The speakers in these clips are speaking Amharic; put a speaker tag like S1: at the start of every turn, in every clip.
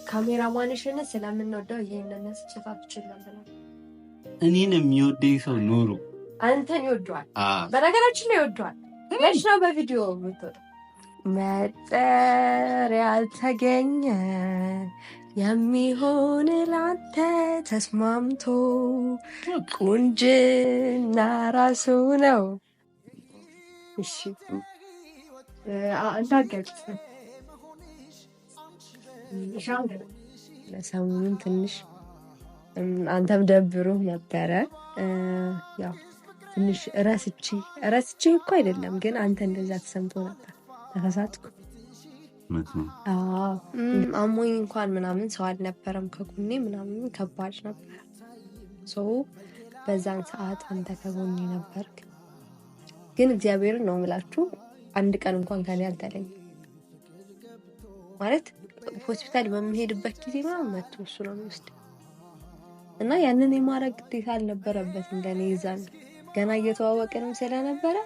S1: ካሜራማንሽን ስለምንወደው ይሄንን ስጽፋት ይችላል ብላ
S2: እኔን የሚወደኝ ሰው ኖሮ
S1: አንተን ይወደዋል። በነገራችን ላይ ይወደዋል። መች ነው በቪዲዮ የምትወደው? መጠሪያ ያልተገኘ የሚሆን ላንተ ተስማምቶ ቁንጅና ራሱ ነው። እሺ እንዳገልጽ ለሰሙንም ትንሽ አንተም ደብሮ ነበረ። ያው ትንሽ ረስቼ እኮ አይደለም ግን አንተ እንደዛ ተሰምቶ ነበር። ተሳሳትኩ። አሞኝ እንኳን ምናምን ሰው አልነበረም ከጎኔ ምናምን ከባድ ነበር። በዛን ሰዓት አንተ ከጎኔ ነበርክ። ግን እግዚአብሔርን ነው የምላችሁ አንድ ቀን እንኳን ከኔ አልተለየም። ማለት ሆስፒታል በምሄድበት ጊዜ ምናምን መጥቶ እሱ ነው የሚወስደው እና ያንን የማድረግ ግዴታ አልነበረበት እንደኔ ይዛል። ገና እየተዋወቅንም ስለነበረ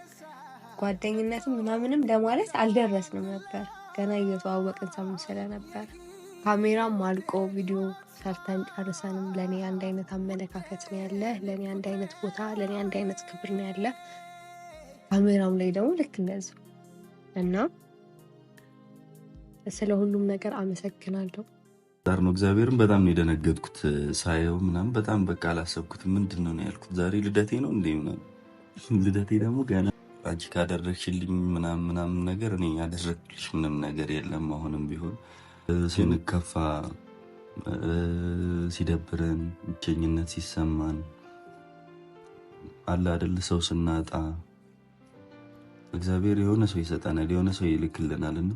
S1: ጓደኝነትም ምናምንም ለማለት አልደረስንም ነበር። ገና እየተዋወቅን ሰሙ ስለነበር ካሜራም አልቆ ቪዲዮ ሰርተን ጨርሰንም ለኔ አንድ አይነት አመለካከት ነው ያለ፣ ለኔ አንድ አይነት ቦታ፣ ለኔ አንድ አይነት ክብር ነው ያለ። ካሜራም ላይ ደግሞ ልክ እንደዚህ እና ስለ ሁሉም ነገር አመሰግናለሁ።
S2: ዛሬ ነው እግዚአብሔርን በጣም ነው የደነገጥኩት ሳየው ምናምን በጣም በቃ አላሰብኩትም። ምንድነው ነው ያልኩት ዛሬ ልደቴ ነው እንዴ ምናምን። ልደቴ ደግሞ ገና አንቺ ካደረግሽልኝ ምናምን ነገር እኔ ያደረግልሽ ምንም ነገር የለም። አሁንም ቢሆን ስንከፋ፣ ሲደብረን፣ ብቸኝነት ሲሰማን አለ አይደል ሰው ስናጣ እግዚአብሔር የሆነ ሰው ይሰጠናል፣ የሆነ ሰው ይልክልናል። እና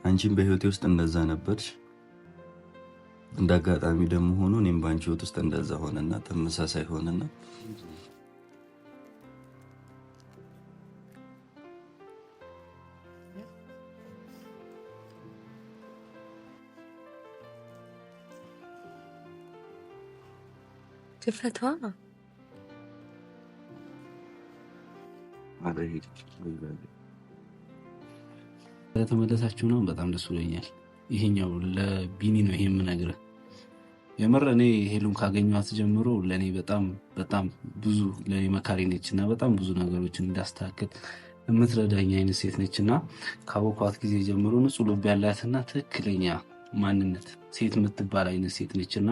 S2: አንቺም በህይወቴ ውስጥ እንደዛ ነበርሽ። እንዳጋጣሚ ደግሞ ሆኖ እኔም በአንቺ ህይወት ውስጥ እንደዛ ሆነና ተመሳሳይ ሆነና
S1: ትፈቷ
S3: ተመለሳችሁ ነው። በጣም ደስ ብሎኛል። ይሄኛው ለቢኒ ነው ይሄም ነገር የምር እኔ ሄሉን ካገኘኋት ጀምሮ ለኔ በጣም ብዙ ለኔ መካሪ ነችና በጣም ብዙ ነገሮችን እንዳስተካክል የምትረዳኝ አይነት ሴት ነችና ካወኳት ጊዜ ጀምሮ ንጹህ ልብ ያላትና ትክክለኛ ማንነት ሴት የምትባል አይነት ሴት ነችና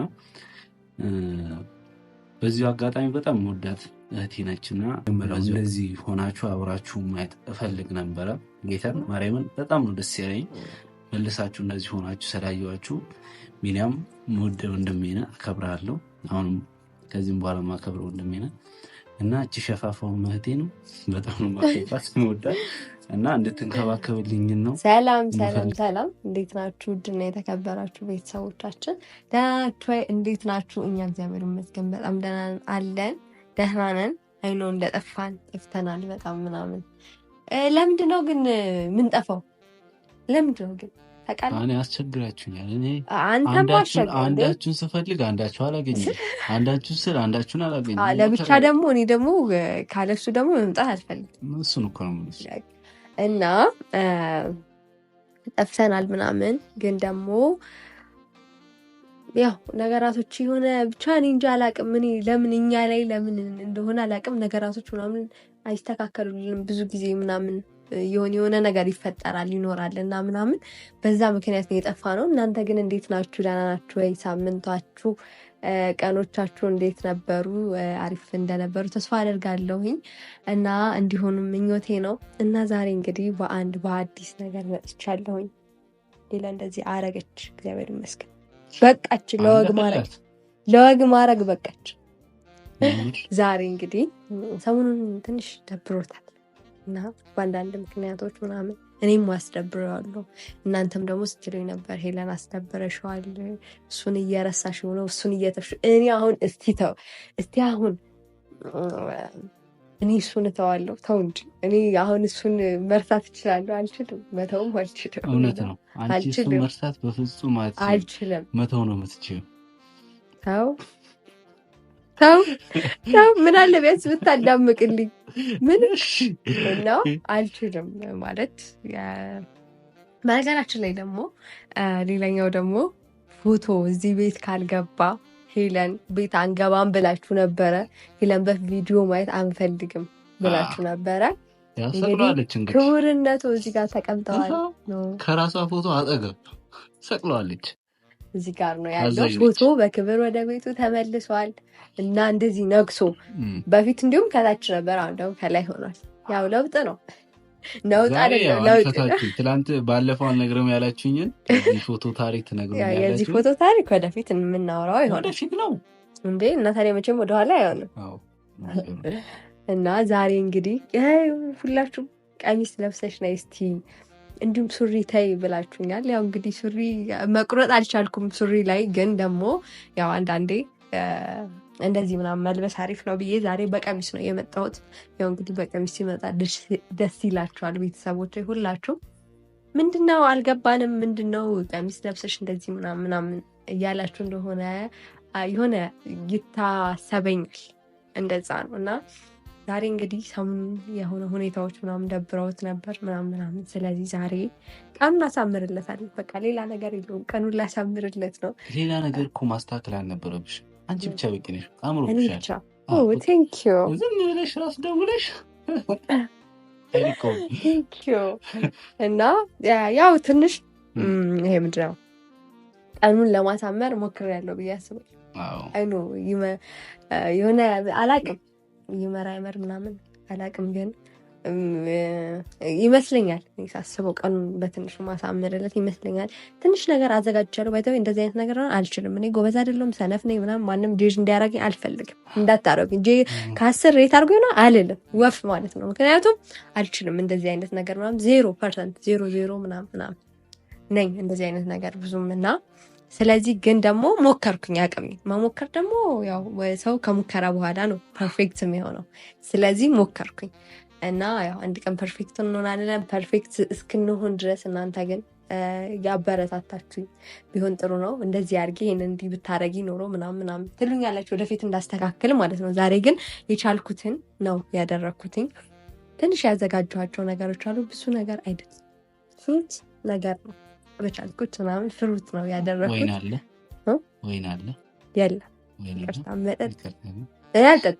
S3: በዚህ አጋጣሚ በጣም ወዳት እህቴ ነችና እንደዚህ ሆናችሁ አብራችሁ ማየት እፈልግ ነበረ። ጌታን ማርያምን በጣም ነው ደስ ያለኝ መልሳችሁ እንደዚህ ሆናችሁ ስላየኋችሁ። ሚኒያም ወደው እንደሚና አከብራለሁ። አሁንም ከዚህም በኋላ ማከብረው እንደሚና እና እቺ ሸፋፋው እህቴ ነው በጣም ነው ማከብራት ወዳት እና እንድትንከባከብልኝ ነው።
S1: ሰላም እንዴት ናችሁ? ውድና የተከበራችሁ ቤተሰቦቻችን ደህና ናችሁ? እንዴት ናችሁ? እኛ እግዚአብሔር ይመስገን በጣም ደህና ነን። አይኖ ጠፍተናል በጣም ምናምን። ለምንድነው ግን ምን ጠፋው? ለምንድነው ግን ታውቃለህ?
S3: እኔ አስቸግራችሁኛል። እኔ
S1: አንዳችሁን
S3: ስፈልግ አንዳችሁ አላገኘም፣ አንዳችሁን አላገኘም።
S1: ለብቻ ደግሞ እኔ ደግሞ ካለሱ ደግሞ መምጣት አልፈልግም።
S3: እሱን እኮ ነው የምልሽ።
S1: እና ጠፍተናል ምናምን ግን ደግሞ ያው ነገራቶች የሆነ ብቻ እኔ እንጃ አላቅም። እኔ ለምን እኛ ላይ ለምን እንደሆነ አላቅም። ነገራቶች ምናምን አይስተካከሉልንም ብዙ ጊዜ ምናምን የሆነ ነገር ይፈጠራል ይኖራል እና ምናምን በዛ ምክንያት ነው የጠፋ ነው። እናንተ ግን እንዴት ናችሁ? ደህና ናችሁ ወይ? ሳምንታችሁ ቀኖቻችሁ እንዴት ነበሩ? አሪፍ እንደነበሩ ተስፋ አደርጋለሁኝ እና እንዲሆንም ምኞቴ ነው። እና ዛሬ እንግዲህ በአዲስ ነገር መጥቻለሁኝ። ሌላ እንደዚህ አረገች እግዚአብሔር ይመስገን። በቃች ለወግ ማድረግ በቃች። ዛሬ እንግዲህ ሰሞኑን ትንሽ ደብሮታል እና በአንዳንድ ምክንያቶች ምናምን እኔም አስደብረዋለሁ። እናንተም ደግሞ ስትሉኝ ነበር ሄለን አስደብረሽዋል፣ እሱን እየረሳሽው ነው፣ እሱን እየተፍሽ እኔ አሁን እስቲ አሁን እኔ እሱን እተዋለሁ። ተው እንጂ እኔ አሁን እሱን መርሳት እችላለሁ? አልችልም። መተውም አልችልም።
S3: እውነት ነው። አንቺ እሱን መርሳት በፍጹም
S1: አልችልም።
S3: መተው ነው የምትችይው።
S1: ተው ምን አለ ቢያንስ ብታዳምቅልኝ ምን ነው። አልችልም ማለት በነገራችን ላይ ደግሞ ሌላኛው ደግሞ ፎቶ እዚህ ቤት ካልገባ ሄለን ቤት አንገባም ብላችሁ ነበረ። ሄለን በቪዲዮ ማየት አንፈልግም ብላችሁ ነበረ። ክቡርነቱ እዚህ ጋር ተቀምጠዋል።
S3: ከራሷ ፎቶ አጠገብ ሰቅለዋለች።
S1: እዚህ ጋር ነው ያለው ፎቶ። በክብር ወደ ቤቱ ተመልሷል እና እንደዚህ ነግሶ በፊት እንዲሁም ከታች ነበር፣ አሁን ደግሞ ከላይ ሆኗል። ያው ለውጥ ነው። ነውጥ አይደለም ለውጥ።
S3: ትናንት ባለፈው አልነግርም ያላችሁኝን የዚህ ፎቶ ታሪክ ትነግሩኛላችሁ።
S1: የዚህ ፎቶ ታሪክ ወደፊት የምናወራው ይሆናል።
S3: ወደፊት ነው እንዴ?
S1: እና ታዲያ መቼም ወደኋላ አይሆንም። እና ዛሬ እንግዲህ ሁላችሁም ቀሚስ ለብሰሽ ነይ እስቲ እንዲሁም ሱሪ ተይ ብላችሁኛል። ያው እንግዲህ ሱሪ መቁረጥ አልቻልኩም። ሱሪ ላይ ግን ደግሞ ያው አንዳንዴ እንደዚህ ምናምን መልበስ አሪፍ ነው ብዬ ዛሬ በቀሚስ ነው የመጣሁት። ያው እንግዲህ በቀሚስ ሲመጣ ደስ ይላችኋል ቤተሰቦች ሁላችሁ። ምንድነው አልገባንም፣ ምንድነው ቀሚስ ለብሰሽ እንደዚህ ምናምን እያላችሁ እንደሆነ የሆነ ይታሰበኛል። እንደዛ ነው እና ዛሬ እንግዲህ ሰሙን የሆነ ሁኔታዎች ምናምን ደብረውት ነበር ምናምን። ስለዚህ ዛሬ ቀኑን አሳምርለታል። በቃ ሌላ ነገር የለውም። ቀኑን ላሳምርለት ነው።
S3: ሌላ ነገር እኮ ማስተካከል አልነበረብሽ። አንቺ ብቻ በቂ ነሽ። አምሮብሻል።
S1: ቴንክ ዩ
S3: ዝም ብለሽ ራስ ደውለሽ
S1: ቴንክ ዩ። እና ያው ትንሽ ይሄ ምንድን ነው ቀኑን ለማሳመር ሞክሬያለሁ ብዬ አስባለሁ። አይኖ የሆነ አላቅም ይመራመር ምናምን አላቅም፣ ግን ይመስለኛል ሳስበው ቀኑን በትንሹ ማሳመርለት ይመስለኛል። ትንሽ ነገር አዘጋጅቻለሁ። ባይተው እንደዚህ አይነት ነገር አልችልም እኔ፣ ጎበዝ አይደለሁም፣ ሰነፍ ነኝ ምናምን። ማንም ጄጅ እንዲያደርገኝ አልፈልግም። እንዳታረጉኝ ከ10 ሬት አድርጎ ነው አልልም፣ ወፍ ማለት ነው። ምክንያቱም አልችልም እንደዚህ አይነት ነገር ምናምን 0% 00 ምናምን ነኝ እንደዚህ አይነት ነገር ብዙም እና ስለዚህ ግን ደግሞ ሞከርኩኝ። አቅሜ መሞከር ደግሞ ያው ሰው ከሙከራ በኋላ ነው ፐርፌክት የሚሆነው። ስለዚህ ሞከርኩኝ እና ያው አንድ ቀን ፐርፌክት እንሆናለን። ፐርፌክት እስክንሆን ድረስ እናንተ ግን ያበረታታችሁኝ ቢሆን ጥሩ ነው። እንደዚህ አድርጌ ይሄን እንዲህ ብታረጊ ኖሮ ምናምን ትሉኛላችሁ፣ ወደፊት እንዳስተካክል ማለት ነው። ዛሬ ግን የቻልኩትን ነው ያደረኩትኝ። ትንሽ ያዘጋጀኋቸው ነገሮች አሉ፣ ብዙ ነገር አይደለም፣ ፍሩት ነገር ነው በቻልኩት ምናምን ፍሩት ነው ያደረኩት።
S3: ወይን አለ
S1: የለም፣ ይቅርታ መጠጥ ያልጠጥ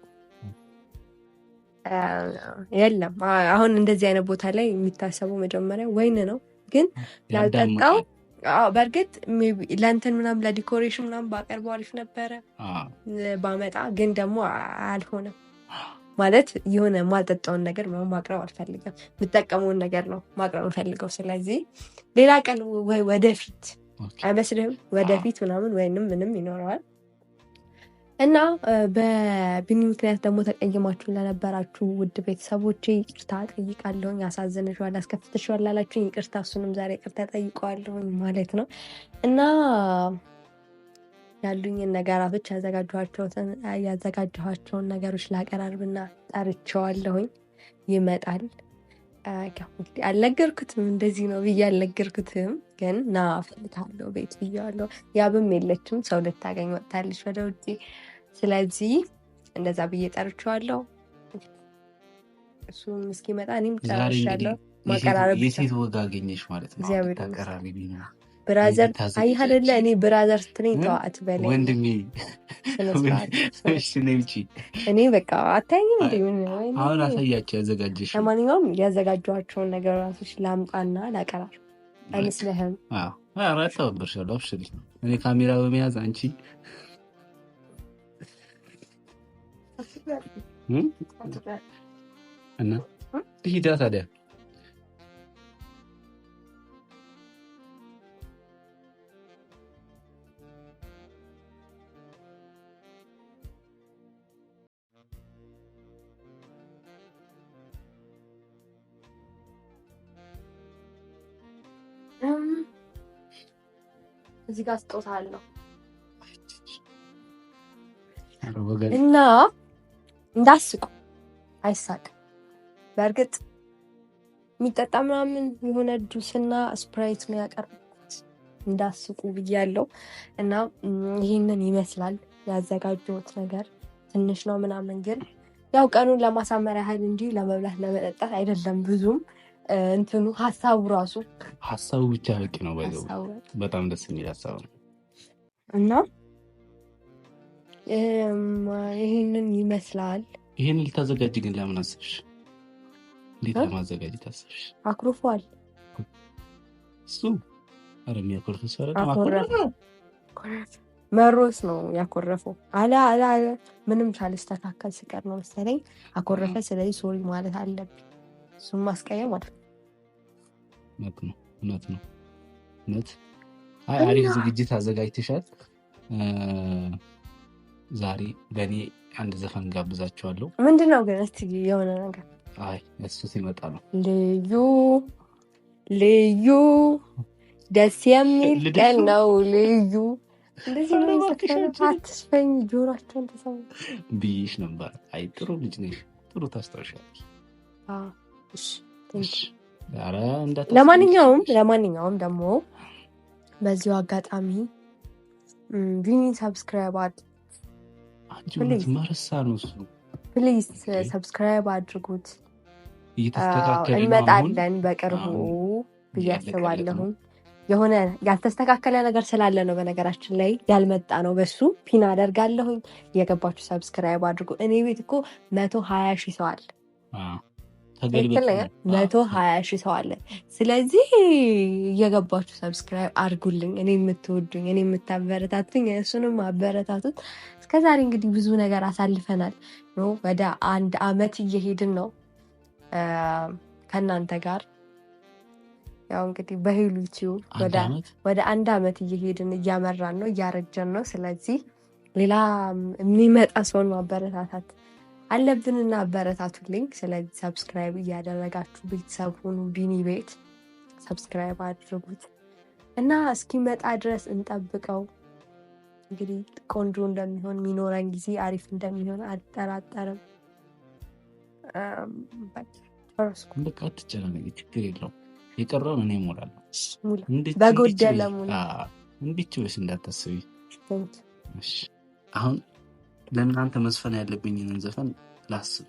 S1: የለም። አሁን እንደዚህ አይነት ቦታ ላይ የሚታሰበው መጀመሪያ ወይን ነው፣ ግን ያልጠጣው በእርግጥ ለእንትን ምናምን ለዲኮሬሽን ምናምን ባቀርበው አሪፍ ነበረ ባመጣ፣ ግን ደግሞ አልሆነም። ማለት የሆነ ማልጠጣውን ነገር ማቅረብ አልፈልግም። የምጠቀመውን ነገር ነው ማቅረብ ፈልገው። ስለዚህ ሌላ ቀን ወይ ወደፊት አይመስልህም? ወደፊት ምናምን ወይንም ምንም ይኖረዋል እና በቢኒ ምክንያት ደግሞ ተቀይማችሁን ለነበራችሁ ውድ ቤተሰቦቼ ይቅርታ ጠይቃለሁኝ። አሳዝንሽዋል፣ አስከፍትሽዋል ላላችሁኝ ይቅርታ፣ እሱንም ዛሬ ይቅርታ ጠይቀዋለሁኝ ማለት ነው እና ያሉኝን ነገራቶች ያዘጋጀኋቸውን ነገሮች ላቀራርብና ጠርቼዋለሁኝ። ይመጣል። እንግዲህ አልነገርኩትም፣ እንደዚህ ነው ብዬ አልነገርኩትም፣ ግን ና እፈልግሃለሁ ቤት ብዬዋለሁ። ያብም የለችም፣ ሰው ልታገኝ ወጥታለች ወደ ውጭ። ስለዚህ እንደዛ ብዬ ጠርቼዋለሁ። እሱም እስኪመጣ እኔም ጨርሻለሁ። ማቀራረብ
S3: የሴት ወግ አገኘሽ ማለት ነው። ተቀራራቢ ነው
S1: ብራዘር አይህ አይደለ? እኔ ብራዘር ስትለኝ ተዋት በለኝ
S3: ወንድሜ።
S1: እኔ በቃ አታይኝም እንዴ?
S3: አሁን አሳያቸው ያዘጋጀሽ።
S1: ለማንኛውም ያዘጋጇቸውን ነገራቶች ላምጣና ላቀራር አይመስልህም?
S3: ተባበርሻለሁ። አብሽሪ። እኔ ካሜራ በመያዝ አንቺ እና ሂዳ ታዲያ
S1: እዚህ ጋር ስጦታ አለው እና እንዳስቁ አይሳቅም። በእርግጥ የሚጠጣ ምናምን የሆነ ጁስና ስፕራይት ነው ያቀረብኩት እንዳስቁ ብያለሁ። እና ይህንን ይመስላል ያዘጋጀሁት ነገር። ትንሽ ነው ምናምን፣ ግን ያው ቀኑን ለማሳመር ያህል እንጂ ለመብላት ለመጠጣት አይደለም ብዙም። እንትኑ ሀሳቡ
S3: ብቻ በቂ ነው። ባይዘው በጣም ደስ የሚል ሀሳብ ነው
S1: እና ይሄንን ይመስላል።
S3: ይሄን ልታዘጋጅ ግን ለምን አሰብሽ? እንዴት ለማዘጋጀት አሰብሽ?
S1: አኩርፏል
S3: እሱ። ኧረ የሚያኮርፍ ሰው
S1: መሮስ ነው ያኮረፈው። አለ ምንም ሳልስተካከል ስቀር ነው መሰለኝ አኮረፈ። ስለዚህ ሶሪ ማለት አለብኝ። እሱም ማስቀየም ማለት
S3: ነው። እውነት አሪፍ ዝግጅት አዘጋጅተሻል። ዛሬ በእኔ አንድ ዘፈን ጋብዛችኋለሁ።
S1: ምንድነው ግን እስቲ የሆነ ነገር?
S3: እሱ ሲመጣ ነው።
S1: ልዩ ደስ የሚል ቀን ነው ልዩ። እንደዚህ ነው አትስፈኝ፣ ጆሮአቸውን ተሰማ
S3: ብዬሽ ነበር። ጥሩ ልጅ ነሽ፣ ጥሩ ታስታውሻለሽ።
S1: እሺ ለማንኛውም ደግሞ በዚሁ አጋጣሚ ቪኒን ሰብስክራይብ ፕሊዝ ሰብስክራይብ አድርጉት። እንመጣለን በቅርቡ ብዬ አስባለሁ። የሆነ ያልተስተካከለ ነገር ስላለ ነው በነገራችን ላይ ያልመጣ ነው። በሱ ፒን አደርጋለሁኝ። እየገባችሁ ሰብስክራይብ አድርጉ። እኔ ቤት እኮ 120,000 ሰው አለ። 120,000 ሰው አለ። ስለዚህ እየገባችሁ ሰብስክራይብ አድርጉልኝ። እኔ የምትወዱኝ፣ እኔ የምታበረታቱኝ እሱንም አበረታቱት። እስከዛሬ እንግዲህ ብዙ ነገር አሳልፈናል። ወደ 1 አመት እየሄድን ነው ከእናንተ ጋር። ያው እንግዲህ በሄሉ ዩቲዩብ ወደ 1 አመት እየሄድን እያመራን ነው፣ እያረጀን ነው። ስለዚህ ሌላ የሚመጣ ሰውን ማበረታታት አለብንና አበረታቱልኝ። ስለዚህ ሰብስክራይብ እያደረጋችሁ ቤተሰብ ሁኑ። ቢኒ ቤት ሰብስክራይብ አድርጉት እና እስኪመጣ ድረስ እንጠብቀው። እንግዲህ ቆንጆ እንደሚሆን የሚኖረን ጊዜ አሪፍ እንደሚሆን አልጠራጠርም።
S3: በቃ አትጨናነቂ፣ ችግር የለውም። የቀረውን እኔ እሞላለሁ።
S1: በጎደለ ሙላ
S3: እንዲች ወይስ እንዳታስቢ። አሁን ለእናንተ መስፈን ያለብኝን ዘፈን ላስብ።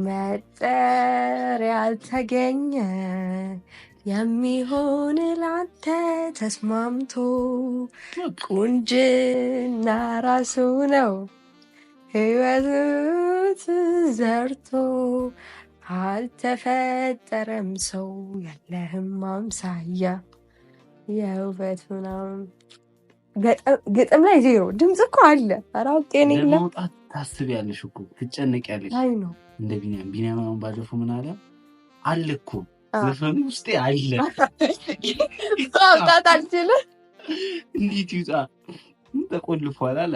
S1: መጠር ያልተገኘ የሚሆን ላንተ ተስማምቶ ቁንጅና ራሱ ነው ሕይወት ዘርቶ አልተፈጠረም ሰው ያለህም አምሳያ የውበት ምናምን ግጥም ላይ 0 ድምፅ እኮ አለ። አራውጤ ነኝ
S3: ለማውጣት ታስቢያለሽ እኮ ትጨነቂያለሽ።
S1: አይ ነው
S3: እንደ ቢኒያም ባለፈው ምን አለ እኮ ዘፈኑ ውስጥ አለ።
S1: ማውጣት አልችልም።
S3: እንዴት ይውጣ? ተቆልፏል አለ።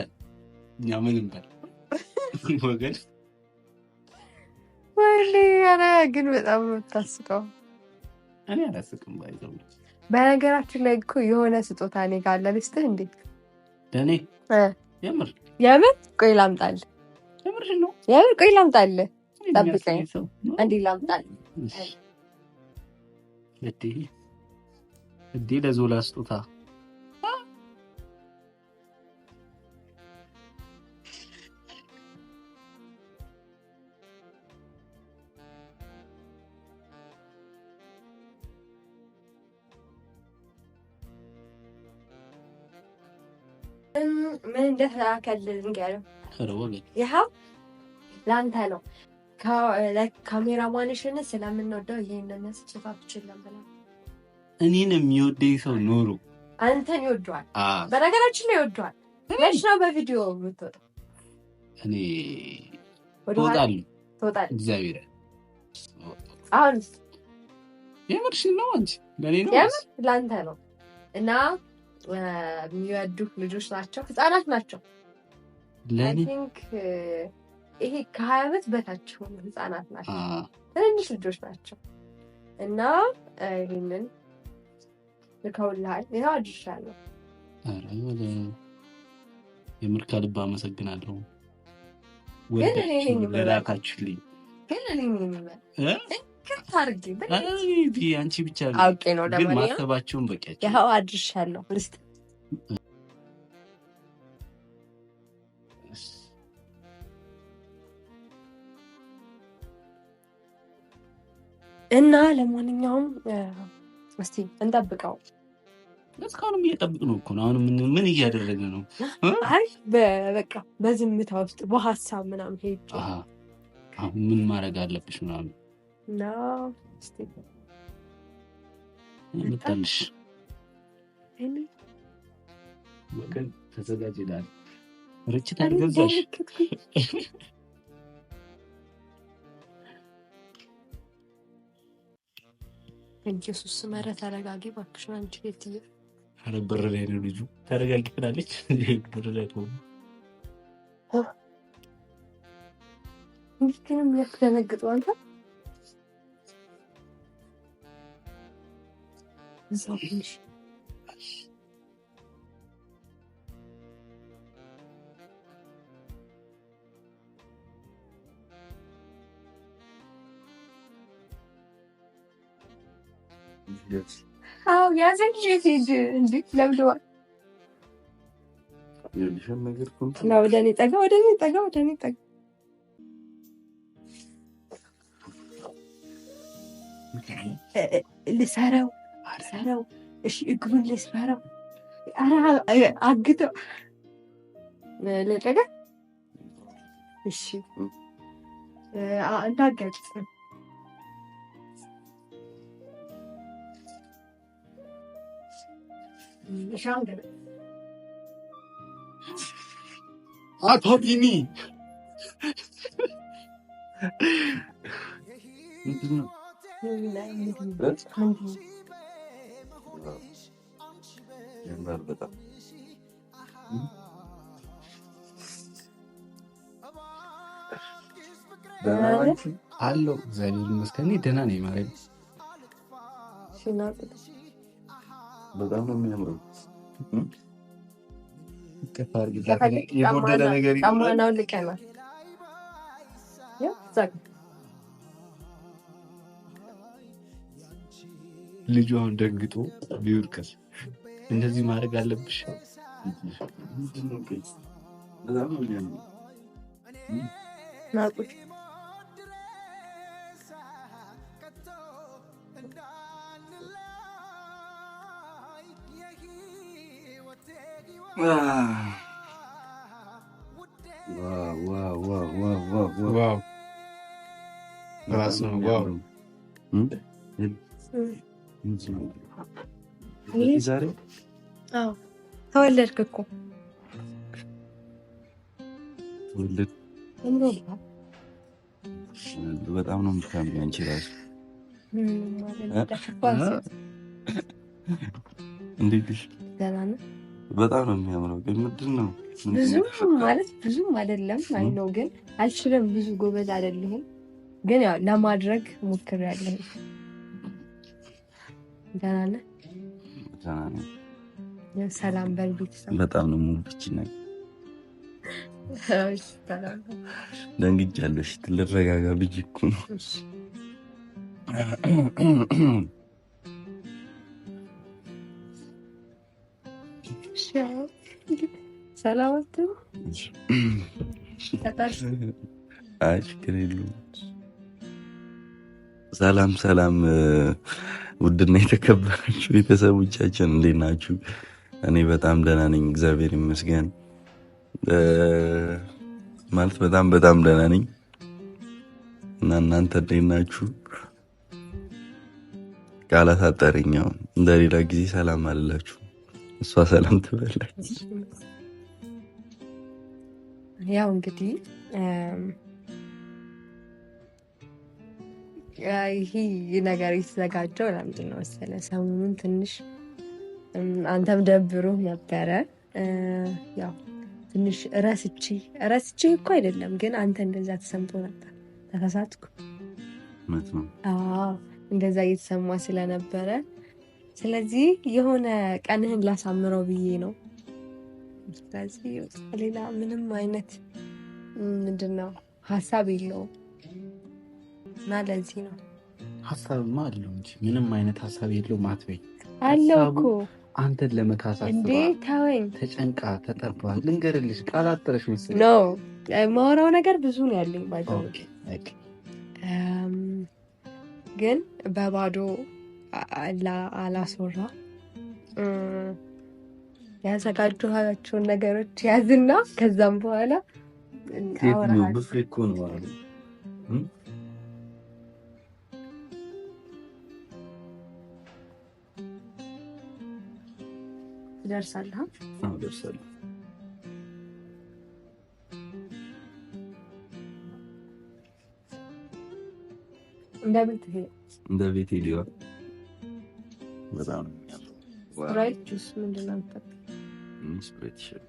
S3: እኛ ምን እንበል ወገን?
S1: ወይኔ ኧረ ግን በጣም ነው የምታስቀው።
S3: እኔ አላስቅም ባይዘው።
S1: በነገራችን ላይ እኮ የሆነ ስጦታ እኔ ጋር አለ። ልስጥህ እንዴ?
S3: ለኔ የምር
S1: ቆይ ላምጣልህ።
S3: የምርሽ ነው?
S1: የምር ቆይ ላምጣልህ። ጠብቀኝ እንዴ ላምጣልህ።
S3: እዴ ለዞላ ስጦታ
S1: ምን እንደተላከልህ ንገረው። ይኸው ለአንተ ነው። ካሜራማንሽን ስለምንወደው ይሄንን ስጦታ ትችላለህ ብለን
S3: እኔን የሚወደኝ ሰው ኖሮ
S1: አንተን ይወደዋል። በነገራችን ላይ ይወደዋል። መች ነው በቪዲዮ የምትወጣው?
S3: እኔ እወጣለሁ። እግዚአብሔር
S1: አሁንስ
S3: የምርሽን ነው እንጂ ለኔ ነው?
S1: የምር ለአንተ ነው እና የሚወዱ ልጆች ናቸው፣ ህፃናት ናቸው። አይ ቲንክ ይሄ ከ20 ዓመት በታች ሆኑ ህፃናት ናቸው፣ ትንንሽ ልጆች ናቸው እና ይሄንን ልከውልሃል። ይኸው አድርሻለሁ።
S3: ኧረ የምር ከልብ አመሰግናለሁ።
S1: ግን እኔ ነኝ
S3: ለላካችሁልኝ
S1: ግን እኔ ነኝ
S3: አንቺ ብቻ
S1: አውቄ ነው
S3: ግን ማሰባቸውን በቂያቸው።
S1: ይኸው አድርሻለሁ። ልስጥ እና ለማንኛውም እስቲ እንጠብቀው።
S3: እስካሁንም እየጠብቅ ነው እኮ ነው። አሁን ምን እያደረገ ነው?
S1: አይ በቃ በዝምታ ውስጥ በሀሳብ ምናምን ሄጄ
S3: አሁን ምን ማድረግ አለብሽ ምናምን
S1: እና እስቲ
S3: ምታልሽ ወገን ተዘጋጅ ይላል። ርችት አልገዛሽ
S1: ኢየሱስ መረ ተረጋጊ እባክሽ። አንቺ ቤትዬ
S3: ኧረ በር ላይ ነው ልጁ። ተረጋጊ ትላለች። በር ላይ ነው
S1: እንዴት ነው የሚያስደነግጠው? አንተ እዛው ትንሽ አዎ ያዘኝ ጂጂ እንዴ ለምደዋል ነው። ወደኔ ጠጋ ወደኔ ጠጋ ወደኔ ጠጋ ልሰረው ሰረው። እሺ እግሩን ልስበረው። ኧረ አግተው ልጠጋ። እሺ እንዳጋጭ
S3: አቶ ቢኒ አለው። እግዚአብሔር ይመስገን ደህና ነኝ። ማለት
S2: በጣም ነው የሚያምረው።
S1: የጎደለ ነገር ይቀማል።
S3: ልጁ አሁን ደንግጦ ቢወድቅስ? እንደዚህ ማድረግ አለብሽ።
S2: ዛሬ
S1: ተወለድክ እኮ
S2: በጣም ነው የምታምሪው አንቺ እራሱ። እንዴት ነሽ? በጣም ነው የሚያምረው። ግን ምንድን ነው
S1: ብዙም አይደለም። አይ ነው ግን አልችልም። ብዙ ጎበዝ አይደለሁም። ግን ያው ለማድረግ ሞክሬያለሁ። ደህና ነህ?
S2: ደህና ነኝ።
S1: ሰላም በል ቤተሰብ።
S2: በጣም ነው የምወድሽ ነገር ደንግጫለሁ። ልረጋጋ ብዬሽ እኮ ነው።
S1: ሰላም
S2: አይ ችግር የለውም። ሰላም ሰላም፣ ውድና የተከበራችሁ ቤተሰቦቻችን እንዴት ናችሁ? እኔ በጣም ደህና ነኝ፣ እግዚአብሔር ይመስገን። ማለት በጣም ደህና ነኝ እና እናንተ እንዴት ናችሁ? ቃላት አጠረኝ። እንደሌላ ጊዜ ሰላም አልላችሁ፣ እሷ ሰላም ትበላች።
S1: ያው እንግዲህ ይሄ ነገር የተዘጋጀው ለምንድን ነው መሰለህ? ሰሞኑን ትንሽ አንተም ደብሮ ነበረ። ያው ትንሽ ረስቼ እኮ አይደለም ግን አንተ እንደዛ ተሰምቶ ነበር። ተሳሳትኩ? እንደዛ እየተሰማ ስለነበረ ስለዚህ የሆነ ቀንህን ላሳምረው ብዬ ነው። ስለዚህ ሌላ ምንም አይነት ምንድን ነው ሀሳብ የለውም እና ለዚህ ነው።
S3: ሀሳብማ አለው እንጂ ምንም አይነት ሀሳብ የለውም አትበይ።
S1: አለው እኮ
S3: አንተን ለመካሳት
S1: እንዴ ተወኝ።
S3: ተጨንቃ ተጠባ ልንገርልሽ ቃል አጠረሽ መሰለኝ።
S1: ኖ ማወራው ነገር ብዙ ነው ያለኝ ባይዘው ግን በባዶ አላስወራ። ያዘጋጀኋቸውን ነገሮች ያዝና ከዛም በኋላ ደርሳለሁ።
S2: እንደ ቤት ሄዲዋ በጣም
S1: ስፕራይት ጁስ ምንድን ነው?
S2: ስፕራይት ይሻላል።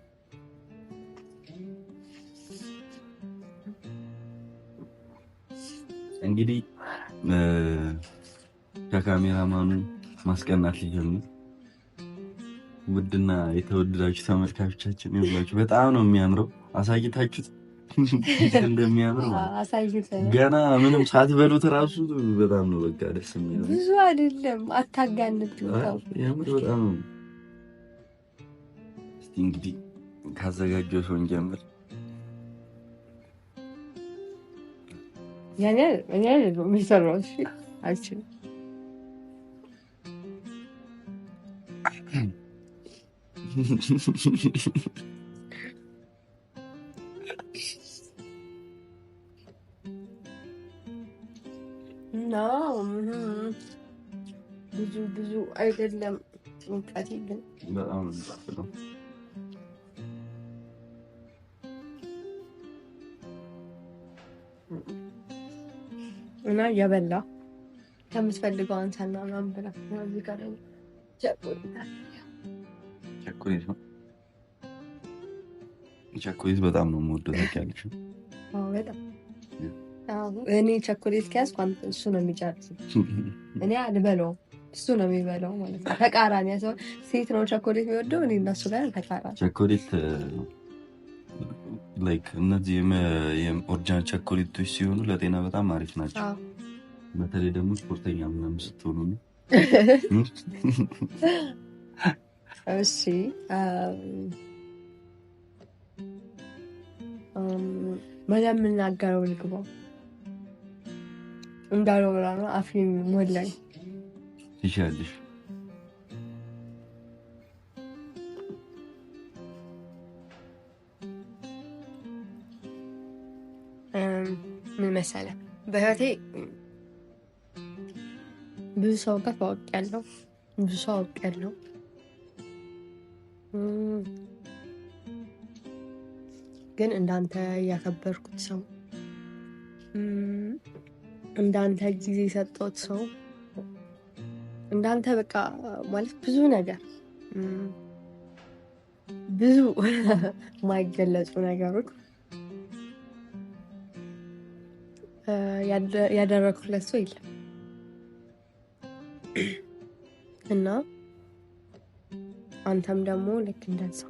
S2: እንግዲህ ከካሜራማኑ ማስቀናት ሊጀምር። ውድና የተወደዳችሁ ተመልካቾቻችን ይኸውላችሁ በጣም ነው የሚያምረው። አሳይታችሁት እንደሚያምር ገና ምንም ሳትበሉት እራሱ በጣም ነው በቃ ደስ የሚለው።
S1: ብዙ አይደለም አታጋንት።
S2: ያምር በጣም ነው። እስቲ እንግዲህ ካዘጋጀው ሰው እንጀምር።
S1: ያኔ የሚሰራው እሺ አይችልም። ብዙ አይደለም ሙቀት ግን
S2: በጣም ነው።
S1: እና የበላ ከምትፈልገው አንሳና ምናምን ብላ እዚህ ጋር
S2: ቸኮሌት በጣም ነው የምወደው ታውቂያለሽ?
S1: በጣም እኔ ቸኮሌት ከያዝኩ እሱ ነው የሚጨርሰው። እኔ አልበላውም፣ እሱ ነው የሚበላው ማለት ነው። ተቃራኒ ሰው ሴት ነው ቸኮሌት የሚወደው፣ እኔ እነሱ ጋር ተቃራኒ።
S2: ቸኮሌት ላይክ እነዚህ የኦሪጂናል ቸኮሌቶች ሲሆኑ ለጤና በጣም አሪፍ ናቸው። በተለይ ደግሞ ስፖርተኛ ምናምን ስትሆኑ ነው።
S1: እሺ የምናገረው ልግባው እንዳለው ብላ ነው አፊም ሞላኝ
S2: ትችያለሽ።
S1: ምን መሰለህ፣ በህይወቴ ብዙ ሰው ጋር ተዋውቂያለሁ፣ ብዙ ሰው አውቄያለሁ። ግን እንዳንተ ያከበርኩት ሰው፣ እንዳንተ ጊዜ የሰጠሁት ሰው፣ እንዳንተ በቃ ማለት ብዙ ነገር ብዙ የማይገለጹ ነገሮች ያደረኩለት ሰው የለም እና አንተም ደግሞ ልክ እንደዛ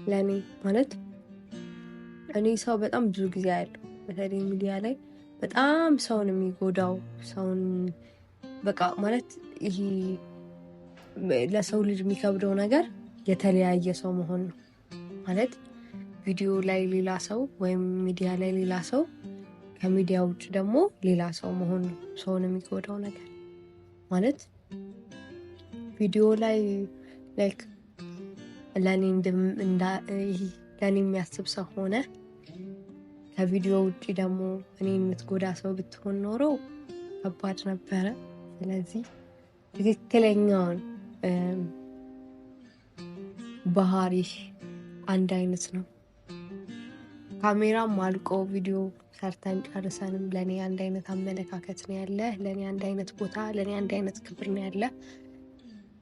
S1: ለእኔ ማለት እኔ ሰው በጣም ብዙ ጊዜ ያለው በተለይ ሚዲያ ላይ በጣም ሰውን የሚጎዳው ሰውን በቃ ማለት ይሄ ለሰው ልጅ የሚከብደው ነገር የተለያየ ሰው መሆን ነው ማለት ቪዲዮ ላይ ሌላ ሰው ወይም ሚዲያ ላይ ሌላ ሰው ከሚዲያ ውጭ ደግሞ ሌላ ሰው መሆን ነው ሰውን የሚጎዳው ነገር ማለት ቪዲዮ ላይ ላይክ ለኔ የሚያስብ ሰው ሆነ ከቪዲዮ ውጭ ደግሞ እኔ የምትጎዳ ሰው ብትሆን ኖሮ ከባድ ነበረ። ስለዚህ ትክክለኛውን ባህሪ አንድ አይነት ነው። ካሜራም አልቆ ቪዲዮ ሰርተን ጨርሰንም ለእኔ አንድ አይነት አመለካከት ነው ያለ፣ ለእኔ አንድ አይነት ቦታ፣ ለእኔ አንድ አይነት ክብር ነው ያለ።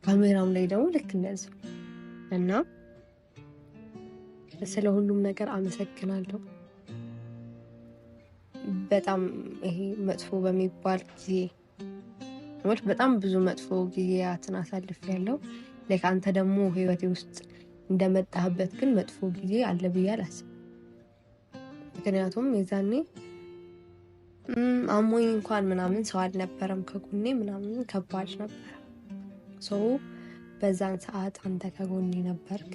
S1: ካሜራም ላይ ደግሞ ልክ እንደዚህ እና ስለ ሁሉም ነገር አመሰግናለሁ። በጣም ይሄ መጥፎ በሚባል ጊዜ በጣም ብዙ መጥፎ ጊዜያትን አሳልፌያለሁ። ላይክ አንተ ደግሞ ህይወቴ ውስጥ እንደመጣህበት ግን መጥፎ ጊዜ አለ ብዬ አላስብም። ምክንያቱም የዛኔ አሞኝ እንኳን ምናምን ሰው አልነበረም ከጎኔ ምናምን ከባድ ነበር። ሰው በዛን ሰዓት አንተ ከጎኔ ነበርክ፣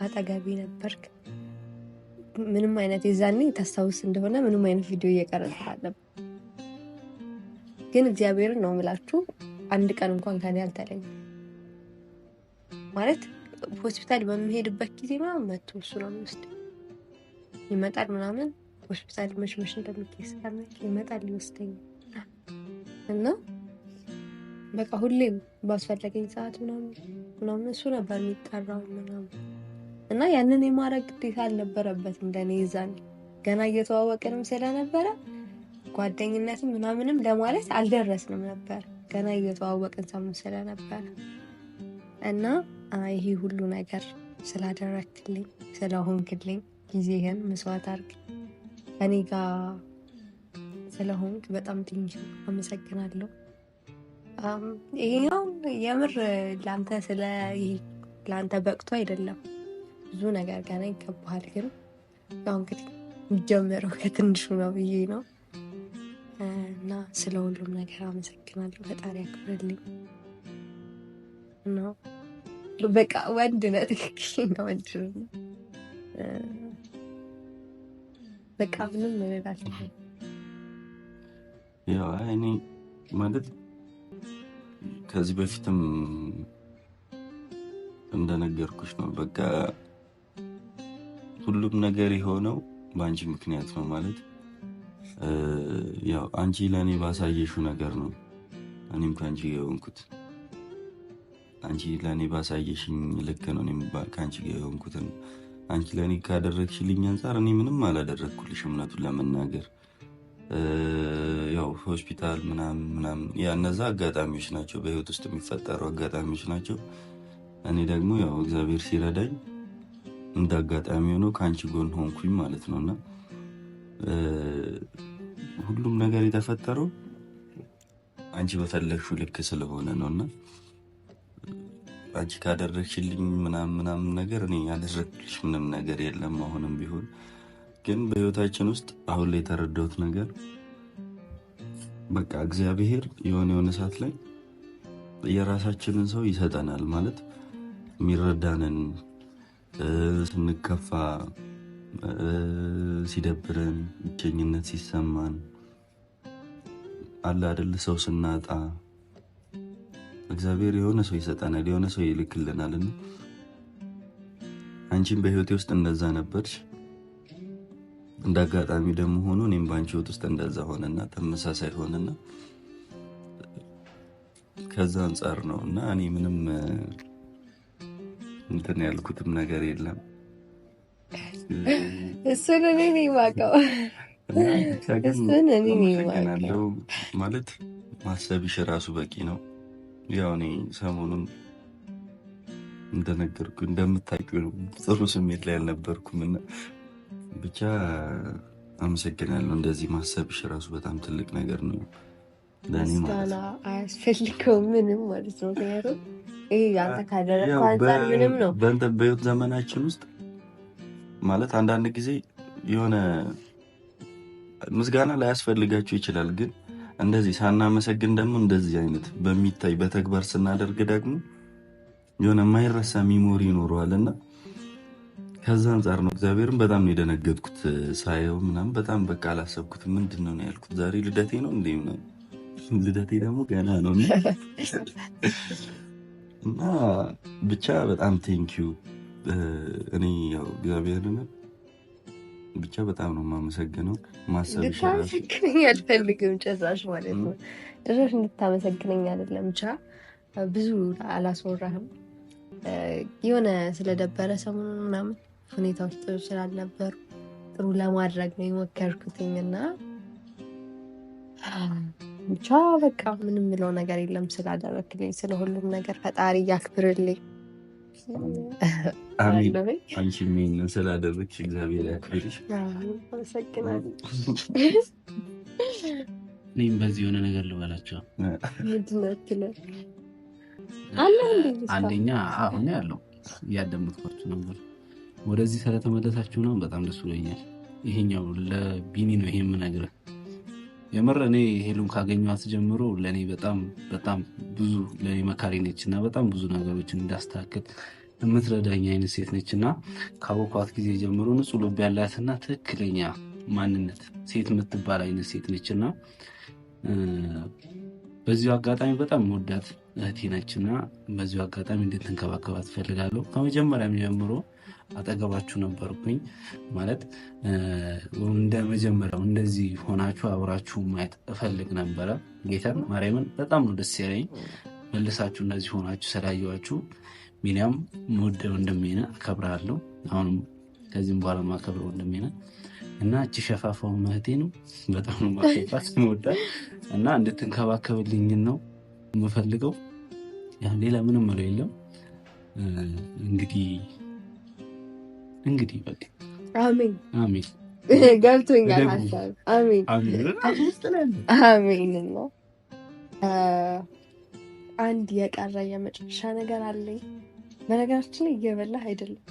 S1: አጠገቤ ነበርክ። ምንም አይነት የዛኔ ታስታውስ እንደሆነ ምንም አይነት ቪዲዮ እየቀረጽ አለብን ግን እግዚአብሔርን ነው የምላችሁ አንድ ቀን እንኳን ከኔ አልተለየም። ማለት ሆስፒታል በምሄድበት ጊዜ ምናምን መጥቶ እሱ ነው የሚወስደኝ። ይመጣል ምናምን ሆስፒታል መሽመሽ እንደምትይዝ ይመጣል ሊወስደኝ እና በቃ ሁሌም ባስፈለገኝ ሰዓት ምናምን እሱ ነበር የሚጠራው ምናምን እና ያንን የማድረግ ግዴታ አልነበረበትም ለእኔ። ይዛል ገና እየተዋወቅንም ስለነበረ ጓደኝነትም ምናምንም ለማለት አልደረስንም ነበር፣ ገና እየተዋወቅን ሰሙን ስለነበረ እና ይሄ ሁሉ ነገር ስላደረክልኝ ስለሆንክልኝ ጊዜህን መስዋዕት አድርግ እኔ ጋር ስለሆንክ በጣም ትንሽ አመሰግናለሁ። ይሄው የምር ለአንተ በቅቶ አይደለም፣ ብዙ ነገር ገና ይገባሃል። ግን ያው እንግዲህ የሚጀምረው ከትንሹ ነው ብዬ ነው እና ስለ ሁሉም ነገር አመሰግናለሁ። ፈጣሪ ያክብርልኝ እና በቃ ወንድ ነህ፣ ትክክለኛ ወንድ ነው። በቃ ምንም እላችኋለሁ።
S2: ያው እኔ ማለት ከዚህ በፊትም እንደነገርኩሽ ነው። በቃ ሁሉም ነገር የሆነው በአንቺ ምክንያት ነው። ማለት ያው አንቺ ለእኔ ባሳየሽው ነገር ነው እኔም ከአንቺ ጋር የሆንኩት። አንቺ ለእኔ ባሳየሽኝ ልክ ነው እኔም ከአንቺ ጋር የሆንኩትን። አንቺ ለእኔ ካደረግሽልኝ አንጻር እኔ ምንም አላደረግኩልሽ እውነቱን ለመናገር። ያው ሆስፒታል ምናምን ያ እነዛ አጋጣሚዎች ናቸው፣ በህይወት ውስጥ የሚፈጠሩ አጋጣሚዎች ናቸው። እኔ ደግሞ ያው እግዚአብሔር ሲረዳኝ እንደ አጋጣሚ ሆኖ ከአንቺ ጎን ሆንኩኝ ማለት ነው። እና ሁሉም ነገር የተፈጠረው አንቺ በፈለግሽው ልክ ስለሆነ ነው። እና አንቺ ካደረግሽልኝ ምናምን ነገር እኔ ያደረግልሽ ምንም ነገር የለም። አሁንም ቢሆን ግን በህይወታችን ውስጥ አሁን ላይ የተረዳሁት ነገር በቃ እግዚአብሔር የሆነ ሰዓት ላይ የራሳችንን ሰው ይሰጠናል። ማለት የሚረዳንን፣ ስንከፋ፣ ሲደብረን፣ ብቸኝነት ሲሰማን አለ አይደል፣ ሰው ስናጣ እግዚአብሔር የሆነ ሰው ይሰጠናል፣ የሆነ ሰው ይልክልናል። እና አንቺም በህይወቴ ውስጥ እንደዛ ነበርሽ። እንደ አጋጣሚ ደግሞ ሆኖ እኔም በአንቺ ህይወት ውስጥ እንደዛ ሆነና ተመሳሳይ ሆነና ከዛ አንጻር ነው። እና እኔ ምንም እንትን ያልኩትም ነገር የለም።
S1: እሱን እኔ ነኝ የማውቀው።
S2: ማለት ማሰብሽ ራሱ በቂ ነው። ያው እኔ ሰሞኑን እንደነገርኩ እንደምታውቂው ጥሩ ስሜት ላይ አልነበርኩም እና ብቻ አመሰግናለሁ። እንደዚህ ማሰብሽ ራሱ በጣም ትልቅ ነገር ነው ለእኔ ማለት ነው።
S1: አያስፈልገውም ምንም ማለት ነው። ምክንያቱም ይሄ አንተ ካደረግከው አንጻር ምንም ነው።
S2: በህይወት ዘመናችን ውስጥ ማለት አንዳንድ ጊዜ የሆነ ምስጋና ላያስፈልጋቸው ይችላል። ግን እንደዚህ ሳናመሰግን ደግሞ እንደዚህ አይነት በሚታይ በተግባር ስናደርግ ደግሞ የሆነ የማይረሳ ሚሞሪ ይኖረዋል እና ከዛ አንጻር ነው እግዚአብሔርን በጣም ነው የደነገጥኩት ሳየው ምናምን። በጣም በቃ አላሰብኩትም። ምንድን ነው ያልኩት፣ ዛሬ ልደቴ ነው እንዴ ምናምን። ልደቴ ደግሞ ገና ነው እና ብቻ በጣም ቴንኪዩ። እኔ ያው እግዚአብሔርን ብቻ በጣም ነው የማመሰግነው። ማሰብሽ
S1: ልታመሰግነኝ አልፈልግም ጭራሽ ማለት ነው። ጭራሽ እንድታመሰግነኝ አይደለም። ብቻ ብዙ አላስወራህም። የሆነ ስለደበረ ሰሞኑን ምናምን ሁኔታዎች ጥሩ ስላልነበሩ ጥሩ ለማድረግ ነው የሞከርኩትኝ እና ብቻ በቃ ምንም ምለው ነገር የለም ስላደረግልኝ፣ ስለ ሁሉም ነገር ፈጣሪ ያክብርልኝ።
S2: አሜን። አንቺ ምን ስላደረግሽ እግዚአብሔር ያክብርሽ።
S1: አመሰግናለሁ።
S3: እኔም በዚህ የሆነ ነገር ልበላቸው።
S1: ምንድን ነው ትላለህ?
S3: አንደኛ አሁን ያለው እያዳመጥኳችሁ ነበር። ወደዚህ ስለተመለሳችሁ ነው በጣም ደስ ብሎኛል። ይሄኛው ለቢኒ ነው ይሄ የምነግርህ። የምር እኔ ሄሉን ካገኘኋት ጀምሮ ለእኔ በጣም ብዙ ለእኔ መካሪ ነች እና በጣም ብዙ ነገሮችን እንዳስተካክል የምትረዳኝ አይነት ሴት ነች እና ካወኳት ጊዜ ጀምሮ ንጹህ ልብ ያላትና ትክክለኛ ማንነት ሴት የምትባል አይነት ሴት ነች እና በዚሁ አጋጣሚ በጣም መወዳት እህቴ ነችና በዚሁ አጋጣሚ እንድትንከባከባት ፈልጋለሁ። ከመጀመሪያም ጀምሮ አጠገባችሁ ነበርኩኝ። ማለት እንደ መጀመሪያው እንደዚህ ሆናችሁ አብራችሁ ማየት እፈልግ ነበረ። ጌታን ማርያምን በጣም ነው ደስ ያለኝ መልሳችሁ እንደዚህ ሆናችሁ ስላየኋችሁ። ቢኒያም ወደ ወንድሜ ነህ፣ አከብርሃለሁ። አሁንም ከዚህም በኋላ ማከብረው ወንድሜ ነህ እና እቺ ሸፋፋው እህቴ ነው። በጣም ነው ማከብራት ወዳት እና እንድትንከባከብልኝ ነው የምፈልገው። ያን ሌላ ምንም ምለው የለም። እንግዲህ በቃ
S1: አሜን
S3: አሜን
S1: ገብቶኛል ሀሳብ። አሜን አሜን ነው። አንድ የቀረ የመጨረሻ ነገር አለኝ። በነገራችን ላይ እየበላህ አይደለም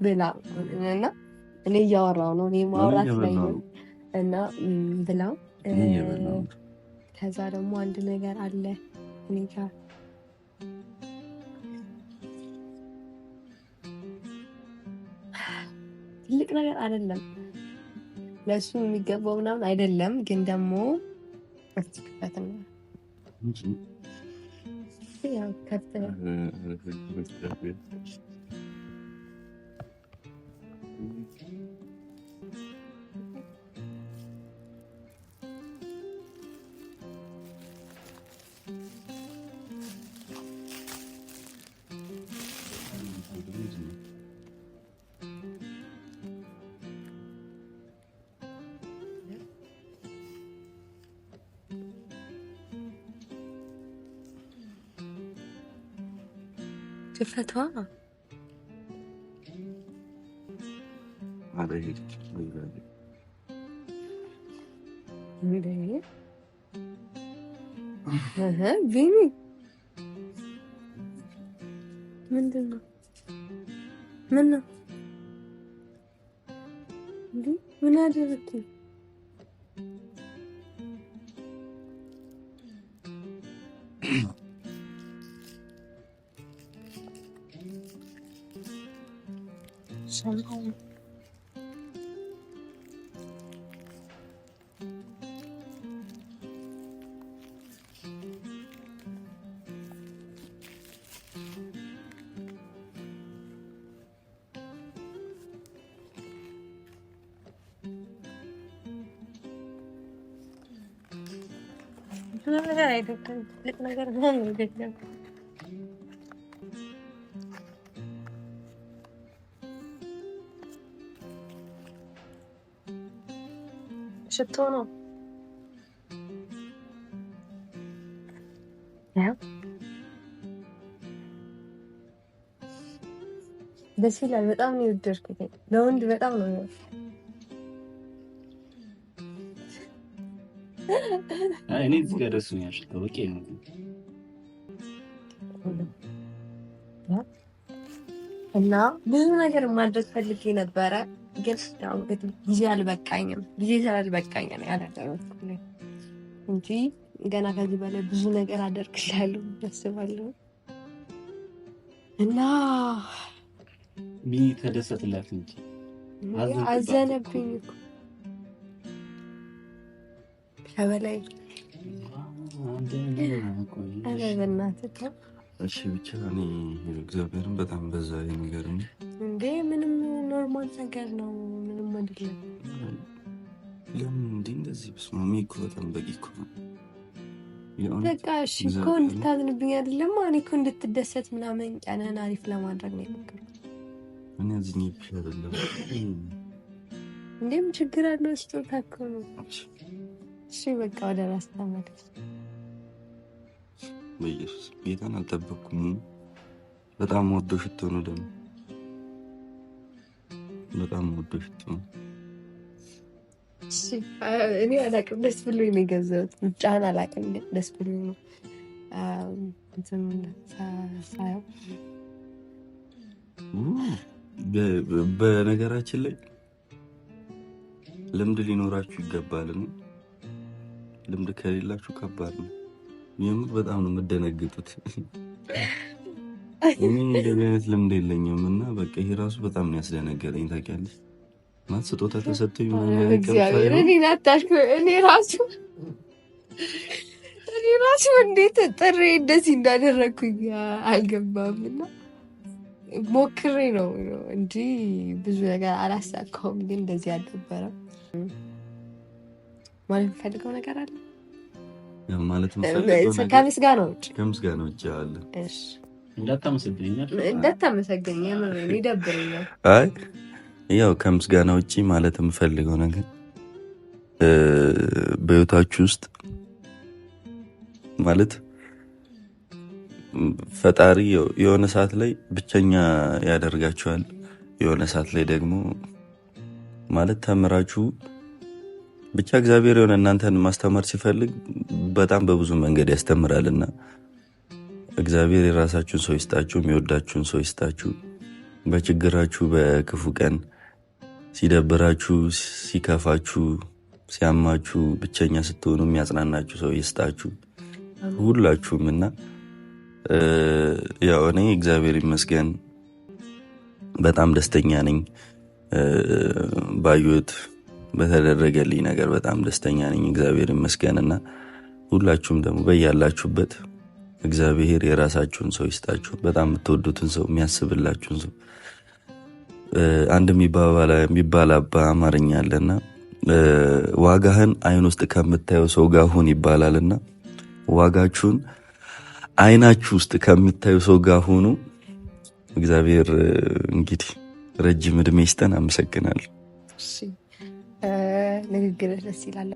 S1: ብላ እና እኔ እያወራው ነው። እኔ ማውራት ላይ ነው እና ብላ። ከዛ ደግሞ አንድ ነገር አለ እኔ ጋር ትልቅ ነገር አይደለም፣ ለእሱ የሚገባው ምናምን አይደለም፣ ግን ደግሞ እርትክበትና ያው ከብት ክፈቷ ቢኒ ምንድን ነው? ምን ነው? ምን አደረግኩኝ? somehow. ሽቶ ነው። ደስ ይላል። በጣም ነው የወደድኩት። ለወንድ በጣም ነው
S3: እኔ እዚህ ጋር ደስ ነው ያሽተው በቂ ነው።
S1: እና ብዙ ነገር ማድረግ ፈልጌ ነበረ፣ ግን ያው እንግዲህ ጊዜ አልበቃኝም። ጊዜ ስላልበቃኝ ነው ያላደረኩት እንጂ ገና ከዚህ በላይ ብዙ ነገር አደርግላለሁ አስባለሁ። እና
S3: ቢኒ ተደሰትላት እንጂ
S1: አዘነብኝ እኮ ከበላይ ኧረ በእናትህ
S2: እሺ ብቻ እኔ እግዚአብሔርን በጣም በዛ ነገር ነው
S1: እንዴ። ምንም ኖርማል ነገር ነው፣ ምንም አይደለም።
S2: ለምን እንዴ እንደዚህ በስማሚ እኮ በጣም በቂ እኮ ነው።
S1: በቃ እሺ እኮ እንድታዝንብኝ አይደለም፣ እኔ እኮ እንድትደሰት ምናምን ቀነን አሪፍ ለማድረግ ነው የሞከርኩት።
S2: እኔ አዝኜ ብቻ አይደለም
S1: እንዴም ችግር አለው። ስጦታ እኮ ነው። እሺ በቃ ወደ ራስ ተመለስ።
S2: በኢየሱስ ጌታን አልጠበቅኩም። በጣም ወዶ ሽቶ ነው ደግሞ በጣም ወዶ ሽቶ ነው።
S1: እሺ እኔ አላውቅም፣ ደስ ብሎኝ ነው የገዛሁት። ብቻህን አላውቅም፣ ደስ ብሎኝ ነው እንትን ሳየው።
S2: በነገራችን ላይ ልምድ ሊኖራችሁ ይገባል። ልምድ ከሌላችሁ ከባድ ነው። የምር በጣም ነው የምደነግጡት። እኔ እንደዚህ አይነት ልምድ የለኝም እና በቃ ይሄ ራሱ በጣም ነው ያስደነገጠኝ። ታውቂያለሽ ማለት ስጦታ ተሰጥቶኝ
S1: እግዚአብሔር እኔ ራሱ ራሱ እንዴት ጥሬ እንደዚህ እንዳደረግኩኝ አልገባምና ሞክሬ ነው እንጂ ብዙ ነገር አላሳካውም። ግን እንደዚህ አልነበረም። ማለት የምፈልገው ነገር አለ
S2: ማለት
S1: ከምስጋና
S2: ውጭ አለ።
S1: እንዳታመሰግኝ የምሬን ይደብረኛል።
S2: አይ ያው ከምስጋና ውጭ ማለት የምፈልገው ነገር በህይወታችሁ ውስጥ ማለት ፈጣሪ የሆነ ሰዓት ላይ ብቸኛ ያደርጋችኋል። የሆነ ሰዓት ላይ ደግሞ ማለት ተምራችሁ ብቻ እግዚአብሔር የሆነ እናንተን ማስተማር ሲፈልግ በጣም በብዙ መንገድ ያስተምራልና እግዚአብሔር የራሳችሁን ሰው ይስጣችሁ፣ የሚወዳችሁን ሰው ይስጣችሁ። በችግራችሁ በክፉ ቀን ሲደብራችሁ፣ ሲከፋችሁ፣ ሲያማችሁ፣ ብቸኛ ስትሆኑ የሚያጽናናችሁ ሰው ይስጣችሁ ሁላችሁም። እና ያው እኔ እግዚአብሔር ይመስገን በጣም ደስተኛ ነኝ። ባዩት በተደረገልኝ ነገር በጣም ደስተኛ ነኝ፣ እግዚአብሔር ይመስገን። እና ሁላችሁም ደግሞ በያላችሁበት እግዚአብሔር የራሳችሁን ሰው ይስጣችሁ፣ በጣም የምትወዱትን ሰው፣ የሚያስብላችሁን ሰው። አንድ የሚባል አማርኛ አለና ዋጋህን አይን ውስጥ ከምታየው ሰው ጋር ሁን ይባላልና ዋጋችሁን አይናችሁ ውስጥ ከሚታዩ ሰው ጋር ሁኑ። እግዚአብሔር እንግዲህ ረጅም እድሜ ይስጠን። አመሰግናለሁ።
S1: ንግግር ደስ ይላል።